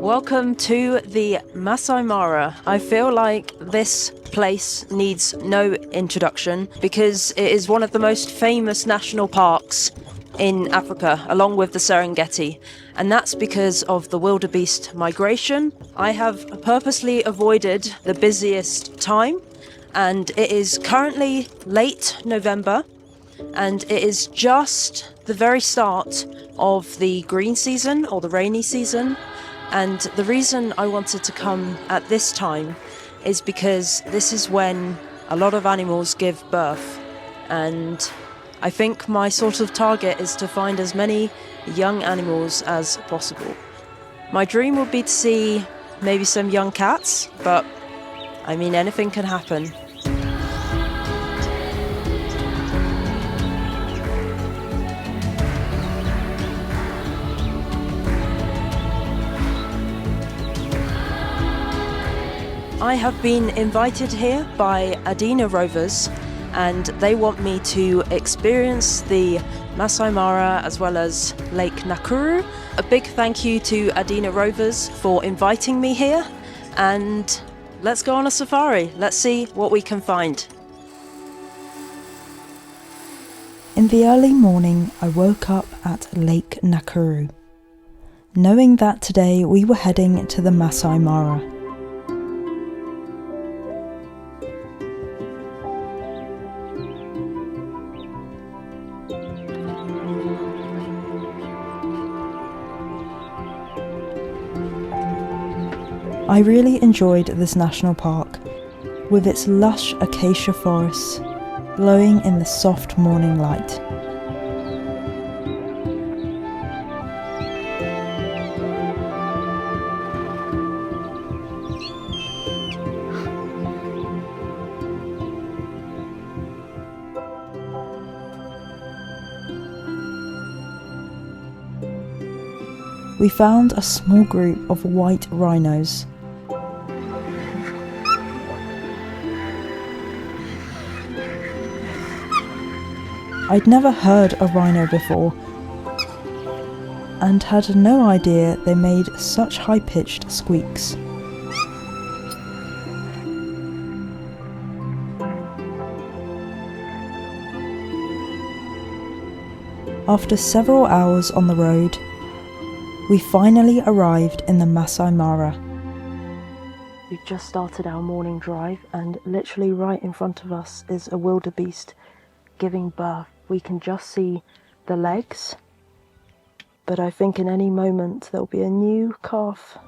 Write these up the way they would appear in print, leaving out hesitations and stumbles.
Welcome to the Masai Mara. I feel like this place needs no introduction because it is one of the most famous national parks in Africa, along with the Serengeti, and that's because of the wildebeest migration. I have purposely avoided the busiest time, and it is currently late November, and it is just the very start of the green season or the rainy season. And the reason I wanted to come at this time is because this is when a lot of animals give birth, and I think my sort of target is to find as many young animals as possible. My dream would be to see maybe some young cats, but I mean, anything can happen. I have been invited here by Adina Rovers, and they want me to experience the Masai Mara as well as Lake Nakuru. A big thank you to Adina Rovers for inviting me here, and let's go on a safari. Let's see what we can find. In the early morning, I woke up at Lake Nakuru, knowing that today we were heading to the Masai Mara. I really enjoyed this national park, with its lush acacia forests glowing in the soft morning light. We found a small group of white rhinos. I'd never heard a rhino before and had no idea they made such high-pitched squeaks. After several hours on the road, we finally arrived in the Masai Mara. We've just started our morning drive, and literally right in front of us is a wildebeest giving birth. We can just see the legs, but I think in any moment there'll be a new calf.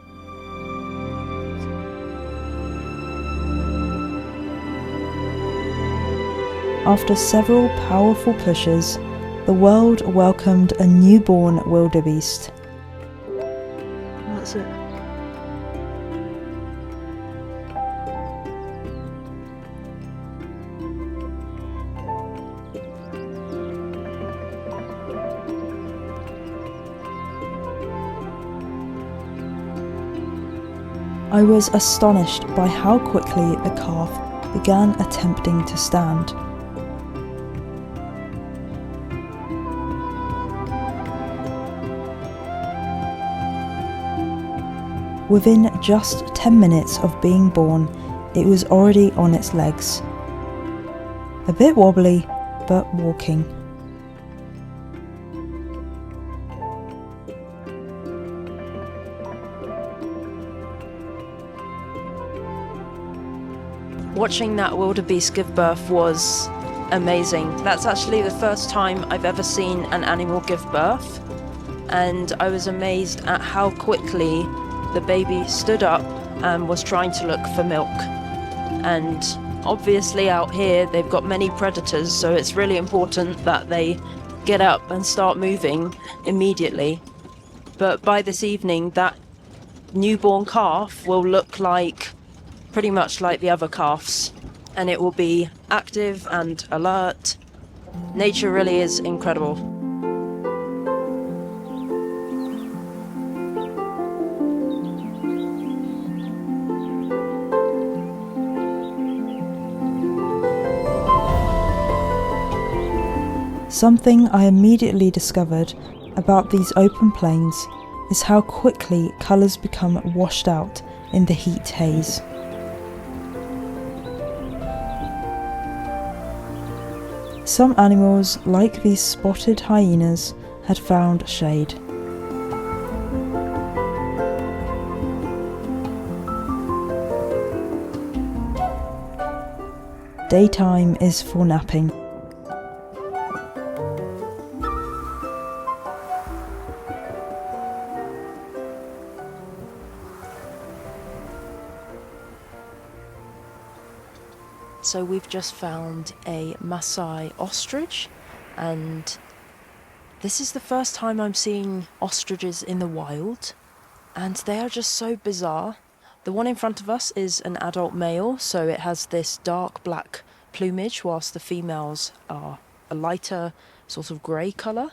After several powerful pushes, the world welcomed a newborn wildebeest. That's it. I was astonished by how quickly the calf began attempting to stand. Within just 10 minutes of being born, it was already on its legs. A bit wobbly, but walking. Watching that wildebeest give birth was amazing. That's actually the first time I've ever seen an animal give birth, and I was amazed at how quickly the baby stood up and was trying to look for milk. And obviously out here they've got many predators, so it's really important that they get up and start moving immediately. But by this evening, that newborn calf will look like pretty much like the other calves, and it will be active and alert. Nature really is incredible. Something I immediately discovered about these open plains is how quickly colours become washed out in the heat haze. Some animals, like these spotted hyenas, had found shade. Daytime is for napping. So we've just found a Maasai ostrich, and this is the first time I'm seeing ostriches in the wild, and they are just so bizarre. The one in front of us is an adult male, so it has this dark black plumage, whilst the females are a lighter sort of grey colour,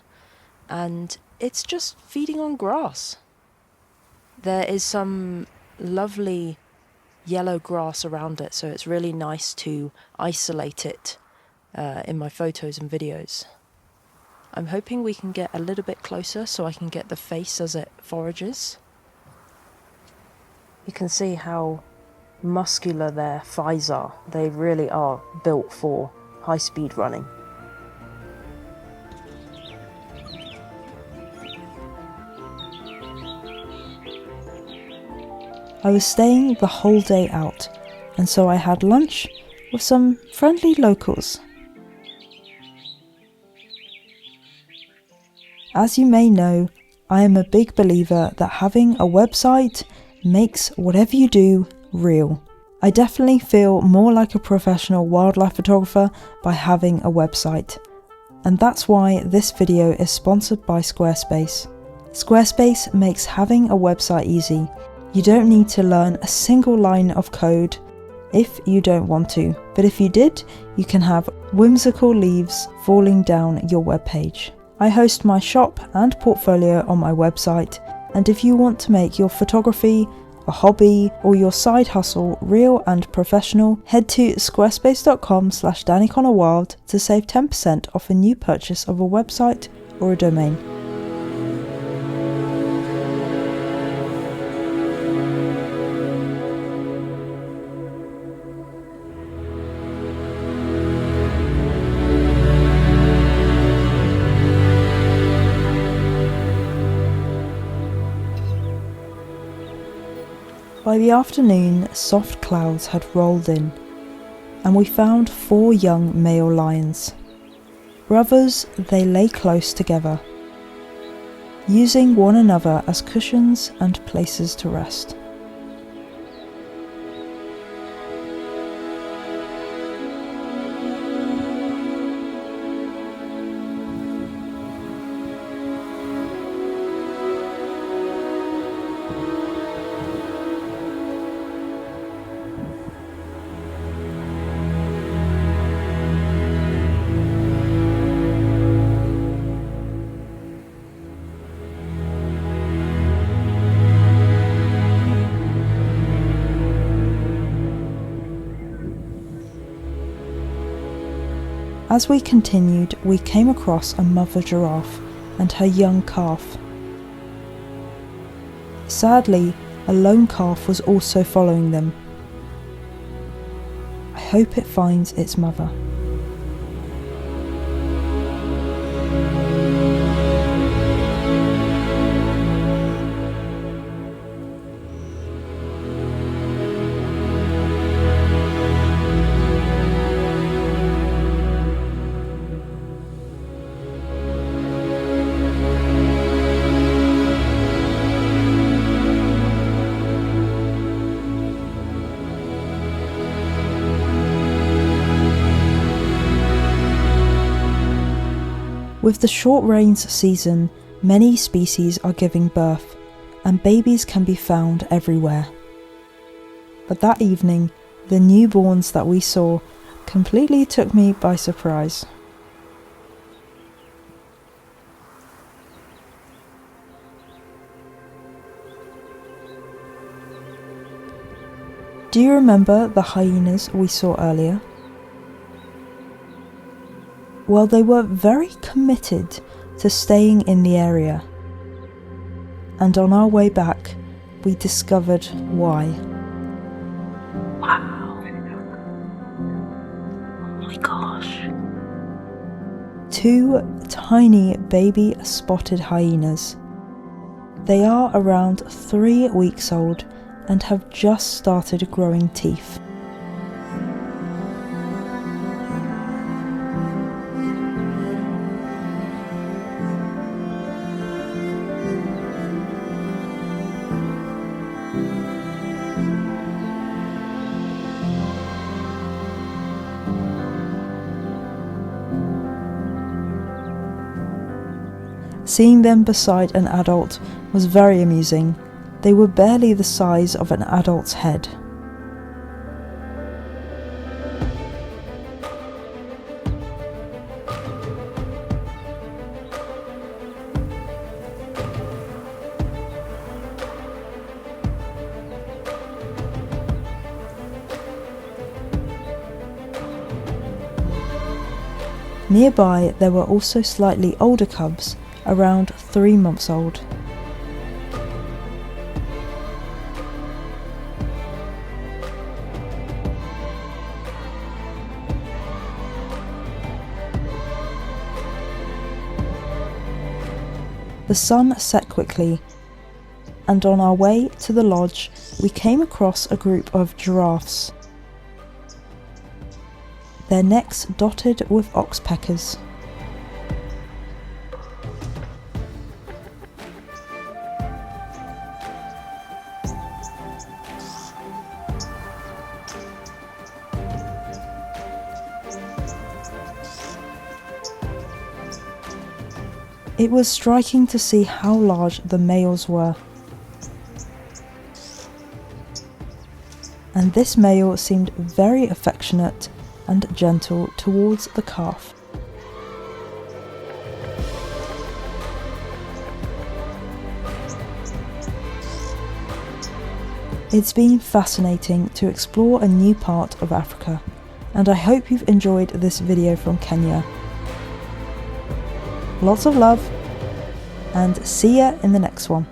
and it's just feeding on grass. There is some lovely yellow grass around it, so it's really nice to isolate it in my photos and videos. I'm hoping we can get a little bit closer so I can get the face as it forages. You can see how muscular their thighs are. They really are built for high-speed running. I was staying the whole day out, and so I had lunch with some friendly locals. As you may know, I am a big believer that having a website makes whatever you do real. I definitely feel more like a professional wildlife photographer by having a website, and that's why this video is sponsored by Squarespace. Squarespace makes having a website easy. You don't need to learn a single line of code if you don't want to, but if you did, you can have whimsical leaves falling down your webpage. I host my shop and portfolio on my website, and if you want to make your photography, a hobby, or your side hustle real and professional, head to squarespace.com/daniconnorwild to save 10% off a new purchase of a website or a domain. By the afternoon, soft clouds had rolled in, and we found 4 young male lions. Brothers, they lay close together, using one another as cushions and places to rest. As we continued, we came across a mother giraffe and her young calf. Sadly, a lone calf was also following them. I hope it finds its mother. With the short rains season, many species are giving birth, and babies can be found everywhere. But that evening, the newborns that we saw completely took me by surprise. Do you remember the hyenas we saw earlier? Well, they were very committed to staying in the area. and on our way back, we discovered why. Wow. Oh my gosh. 2 tiny baby spotted hyenas. They are around 3 weeks old and have just started growing teeth. Seeing them beside an adult was very amusing. They were barely the size of an adult's head. Nearby, there were also slightly older cubs, around 3 months old. The sun set quickly, and on our way to the lodge, we came across a group of giraffes, their necks dotted with oxpeckers. It was striking to see how large the males were. And this male seemed very affectionate and gentle towards the calf. It's been fascinating to explore a new part of Africa, and I hope you've enjoyed this video from Kenya. Lots of love, and see ya in the next one.